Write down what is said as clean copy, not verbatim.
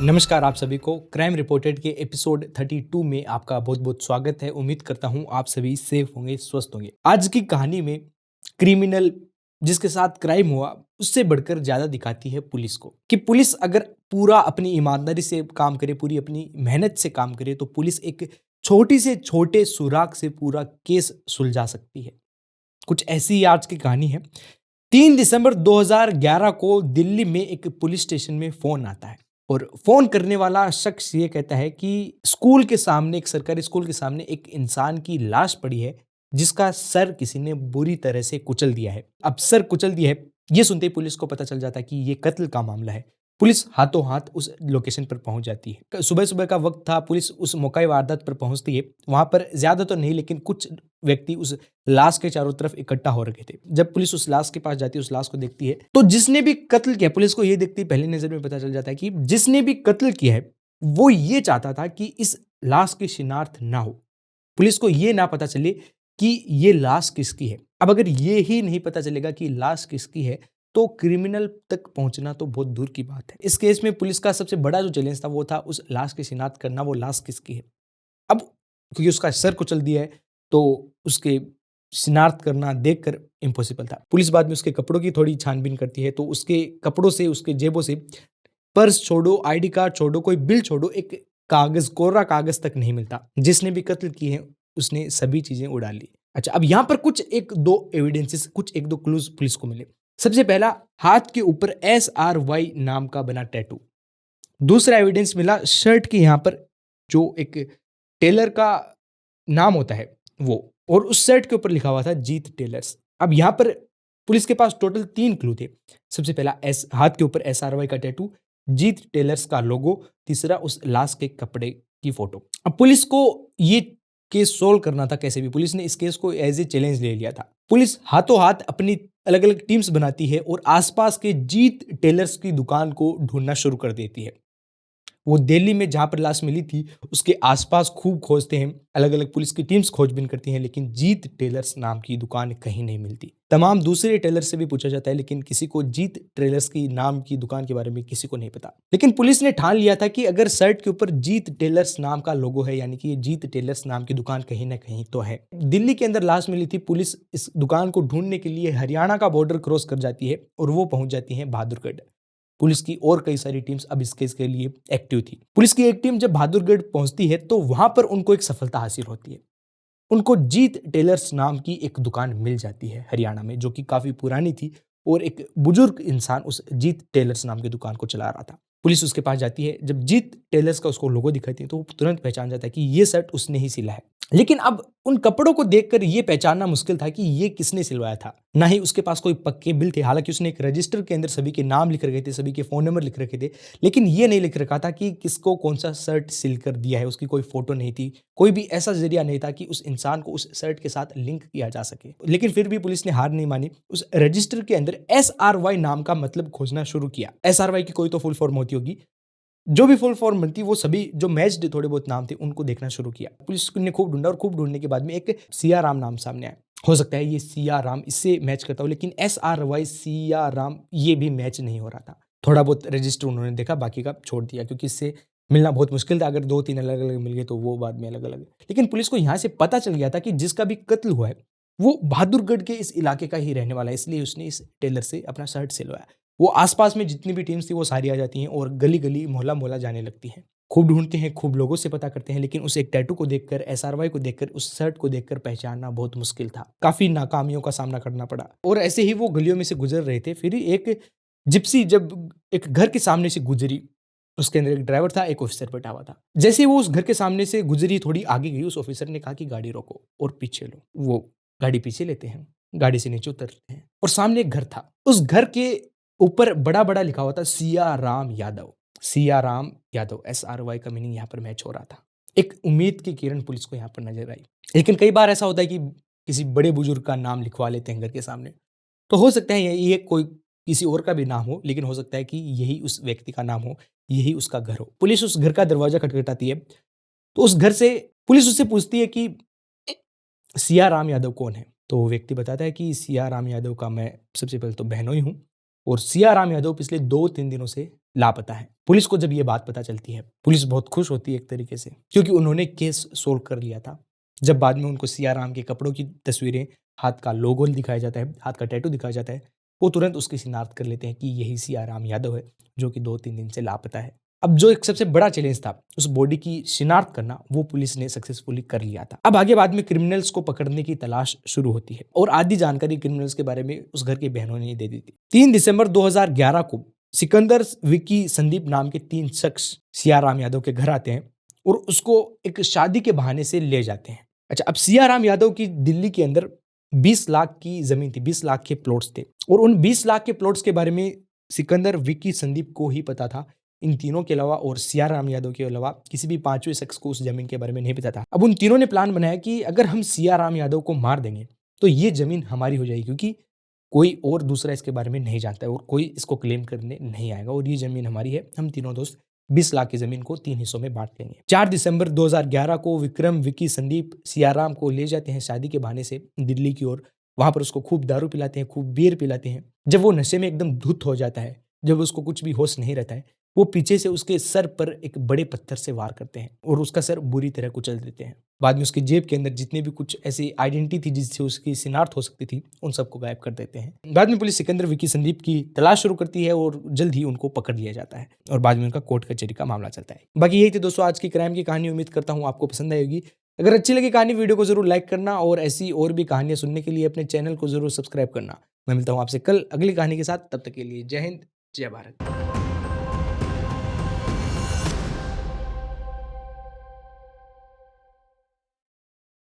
नमस्कार आप सभी को क्राइम रिपोर्टेड के एपिसोड 32 में आपका बहुत बहुत स्वागत है। उम्मीद करता हूं आप सभी सेफ होंगे, स्वस्थ होंगे। आज की कहानी में क्रिमिनल जिसके साथ क्राइम हुआ उससे बढ़कर ज्यादा दिखाती है पुलिस को कि पुलिस अगर पूरा अपनी ईमानदारी से काम करे, पूरी अपनी मेहनत से काम करे तो पुलिस एक छोटी से छोटे सुराग से पूरा केस सुलझा सकती है। कुछ ऐसी ही आज की कहानी है। 3 दिसंबर 2011 को दिल्ली में एक पुलिस स्टेशन में फोन आता है और फोन करने वाला शख्स ये कहता है कि स्कूल के सामने, एक सरकारी स्कूल के सामने एक इंसान की लाश पड़ी है जिसका सर किसी ने बुरी तरह से कुचल दिया है। अब सर कुचल दिया है, ये सुनते ही पुलिस को पता चल जाता है कि ये कत्ल का मामला है। पुलिस हाथों हाथ उस लोकेशन पर पहुंच जाती है। सुबह सुबह का वक्त था, पुलिस उस मौका वारदात पर पहुंचती है। वहां पर ज्यादा तो नहीं लेकिन कुछ व्यक्ति उस लाश के चारों तरफ इकट्ठा हो रखे थे। जब पुलिस उस लाश के पास जाती है, उस लाश को देखती है तो जिसने भी कत्ल किया, पुलिस को यह देखती है, पहली नजर में पता चल जाता है कि जिसने भी कत्ल किया है वो ये चाहता था कि इस लाश की शिनाख्त ना हो, पुलिस को ये ना पता चले कि ये लाश किसकी है। अब अगर ये ही नहीं पता चलेगा कि लाश किसकी है तो क्रिमिनल तक पहुंचना तो बहुत दूर की बात है। इस केस में पुलिस का सबसे बड़ा जो चैलेंज था वो था उस लाश की शिनाख्त करना, वो लाश किसकी है। अब क्योंकि उसका सर कुचल दिया है तो उसके शिनाख्त करना देखकर इम्पॉसिबल था। पुलिस बाद में उसके कपड़ों की थोड़ी छानबीन करती है तो उसके कपड़ों से, उसके जेबों से पर्स छोड़ो, आईडी कार्ड छोड़ो, कोई बिल छोड़ो, एक कागज, कोरा कागज तक नहीं मिलता। जिसने भी कत्ल किए हैं उसने सभी चीजें उड़ा ली। अच्छा, अब यहां पर कुछ एक दो एविडेंसेस, कुछ एक दो क्लूज पुलिस को मिले। सबसे पहला, हाथ के ऊपर SRY नाम का बना टैटू। दूसरा एविडेंस मिला शर्ट के यहां पर जो एक टेलर का नाम होता है वो, और उस शर्ट के ऊपर लिखा हुआ था जीत टेलर्स। अब यहां पर पुलिस के पास टोटल 3 क्लू थे। सबसे पहला हाथ के ऊपर SRY का टैटू, जीत टेलर्स का लोगो, तीसरा उस लाश के कपड़े की फोटो। अब पुलिस को ये केस सोल्व करना था कैसे भी। पुलिस ने इस केस को एज ए चैलेंज ले लिया था। पुलिस हाथों हाथ अपनी अलग अलग टीम्स बनाती है और आसपास के जीत टेलर्स की दुकान को ढूंढना शुरू कर देती है। वो दिल्ली में जहां पर लाश मिली थी उसके आसपास खूब खोजते हैं, अलग अलग पुलिस की टीम्स खोजबीन करती हैं, लेकिन जीत टेलर्स नाम की दुकान कहीं नहीं मिलती। तमाम दूसरे टेलर से भी पूछा जाता है लेकिन किसी को जीत टेलर्स की नाम की दुकान के बारे में किसी को नहीं पता। लेकिन पुलिस ने ठान लिया था कि अगर शर्ट के ऊपर जीत टेलर्स नाम का लोगो है, यानी कि ये जीत टेलर्स नाम की दुकान कहीं ना कहीं तो है। दिल्ली के अंदर लाश मिली थी। पुलिस इस दुकान को ढूंढने के लिए हरियाणा का बॉर्डर क्रॉस कर जाती है और वो पहुंच जाती है बहादुरगढ़। पुलिस की और कई सारी टीम्स अब इस केस के लिए एक्टिव थी। पुलिस की एक टीम जब बहादुरगढ़ पहुंचती है तो वहां पर उनको एक सफलता हासिल होती है। उनको जीत टेलर्स नाम की एक दुकान मिल जाती है हरियाणा में, जो कि काफी पुरानी थी और एक बुजुर्ग इंसान उस जीत टेलर्स नाम की दुकान को चला रहा था। पुलिस उसके पास जाती है। जब जीत टेलर्स का उसको लोगो दिखाती है तो वो तुरंत पहचान जाता है कि ये शर्ट उसने ही सिला है। लेकिन अब उन कपड़ों को देखकर ये पहचानना मुश्किल था कि ये किसने सिलवाया था। ना ही उसके पास कोई पक्के बिल थे। हालांकि उसने एक रजिस्टर के अंदर सभी के नाम लिख रखे थे, सभी के फोन नंबर लिख रखे थे, लेकिन ये नहीं लिख रखा था कि किसको कौन सा शर्ट सिल कर दिया है। उसकी कोई फोटो नहीं थी, कोई भी ऐसा जरिया नहीं था कि उस इंसान को उस शर्ट के साथ लिंक किया जा सके। लेकिन फिर भी पुलिस ने हार नहीं मानी। उस रजिस्टर के अंदर SRY नाम का मतलब खोजना शुरू किया। SRY की कोई तो फुल फॉर्म होती होगी। जो भी फुल फॉर्म बनती, वो सभी जो मैच्ड थोड़े बहुत नाम थे उनको देखना शुरू किया। पुलिस ने खूब ढूंढा और खूब ढूंढने के बाद में एक सिया राम नाम सामने आया। हो सकता है ये सिया राम इससे मैच करता हो, लेकिन SRY सिया राम ये भी मैच नहीं हो रहा था। थोड़ा बहुत रजिस्टर उन्होंने देखा, बाकी का छोड़ दिया क्योंकि इससे मिलना बहुत मुश्किल था। अगर 2-3 अलग अलग मिल गए तो वो बाद में अलग अलग। लेकिन पुलिस को यहाँ से पता चल गया था कि जिसका भी कत्ल हुआ है वो बहादुरगढ़ के इस इलाके का ही रहने वाला है, इसलिए उसने इस टेलर से अपना शर्ट सिलवाया। वो आसपास में जितनी भी टीम्स थी वो सारी आ जाती हैं और गली गली, मोहल्ला मोहल्ला जाने लगती हैं। खूब ढूंढते हैं, खूब लोगों से पता करते हैं, लेकिन उस एक टैटू को देखकर, SRY को देखकर, उस शर्ट को देखकर पहचानना बहुत मुश्किल था। काफी नाकामियों का सामना करना पड़ा। और ऐसे ही वो गलियों में से गुजर रहे थे, फिर एक जिप्सी जब एक घर के सामने से गुजरी, उसके अंदर एक ड्राइवर था, एक ऑफिसर बैठा हुआ था। जैसे ही वो उस घर के सामने से गुजरी, थोड़ी आगे गई, उस ऑफिसर ने कहा कि गाड़ी रोको और पीछे लो। वो गाड़ी पीछे लेते हैं, गाड़ी से नीचे उतरते हैं और सामने एक घर था। उस घर के ऊपर बड़ा बड़ा लिखा हुआ था सिया राम यादव। सिया राम यादव, SRY का मीनिंग यहाँ पर मैच हो रहा था। एक उम्मीद की किरण पुलिस को यहाँ पर नजर आई। लेकिन कई बार ऐसा होता है कि किसी बड़े बुजुर्ग का नाम लिखवा लेते हैं घर के सामने, तो हो सकता है ये कोई किसी और का भी नाम हो, लेकिन हो सकता है कि यही उस व्यक्ति का नाम हो, यही उसका घर हो। पुलिस उस घर का दरवाजा खटखटाती है तो उस घर से पुलिस उससे पूछती है कि सिया राम यादव कौन है। तो वो व्यक्ति बताता है कि सिया राम यादव का मैं सबसे पहले तो बहनोई हूँ और सिया राम यादव पिछले 2-3 दिनों से लापता है। पुलिस को जब ये बात पता चलती है, पुलिस बहुत खुश होती है एक तरीके से, क्योंकि उन्होंने केस सोल्व कर लिया था। जब बाद में उनको सियाराम के कपड़ों की तस्वीरें, हाथ का लोगो दिखाया जाता है, हाथ का टैटू दिखाया जाता है, वो तुरंत उसकी शिनाख्त कर लेते हैं कि यही सियाराम यादव है, जो कि 2-3 दिन से लापता है। अब जो एक सबसे बड़ा चैलेंज था, उस बॉडी की शिनाख्त करना, वो पुलिस ने सक्सेसफुली कर लिया था। अब आगे बाद में क्रिमिनल्स को पकड़ने की तलाश शुरू होती है और आधी जानकारी क्रिमिनल्स के बारे में उस घर के बहनों ने दे दी थी। 3 दिसंबर 2011 को सिकंदर, विक्की, संदीप नाम के 3 शख्स सियाराम यादव के घर आते हैं और उसको एक शादी के बहाने से ले जाते हैं। अच्छा, अब सियाराम यादव की दिल्ली के अंदर 20 लाख की जमीन थी, 20 लाख के प्लॉट्स थे और उन 20 लाख के प्लॉट्स के बारे में सिकंदर, विक्की, संदीप को ही पता था। इन तीनों के अलावा और सियाराम यादव के अलावा किसी भी पांचवें शख्स को उस जमीन के बारे में नहीं पता था। अब उन तीनों ने प्लान बनाया कि अगर हम सियाराम यादव को मार देंगे तो ये जमीन हमारी हो जाएगी, क्योंकि कोई और दूसरा इसके बारे में नहीं जानता है और कोई इसको क्लेम करने नहीं आएगा और ये जमीन हमारी है। हम तीनों दोस्त 20 लाख की जमीन को 3 हिस्सों में बांट लेंगे। 4 दिसंबर 2011 को विक्रम, विक्की, संदीप सियाराम को ले जाते हैं शादी के बहाने से दिल्ली की ओर। वहां पर उसको खूब दारू पिलाते हैं, खूब बियर पिलाते हैं। जब वो नशे में एकदम धुत हो जाता है, जब उसको कुछ भी होश नहीं रहता है, वो पीछे से उसके सर पर एक बड़े पत्थर से वार करते हैं और उसका सर बुरी तरह कुचल देते हैं। बाद में उसकी जेब के अंदर जितने भी कुछ ऐसी आइडेंटिटी थी जिससे उसकी शिनाख्त हो सकती थी, उन सबको गायब कर देते हैं। बाद में पुलिस सिकंदर, विक्की, संदीप की तलाश शुरू करती है और जल्द ही उनको पकड़ लिया जाता है और बाद में उनका कोर्ट कचहरी का मामला चलता है। बाकी यही थी दोस्तों आज की क्राइम की कहानी। उम्मीद करता हूँ आपको पसंद आएगी। अगर अच्छी लगी कहानी, वीडियो को जरूर लाइक करना और ऐसी और भी कहानियां सुनने के लिए अपने चैनल को जरूर सब्सक्राइब करना। मैं मिलता हूँ आपसे कल अगली कहानी के साथ। तब तक के लिए जय हिंद, जय भारत।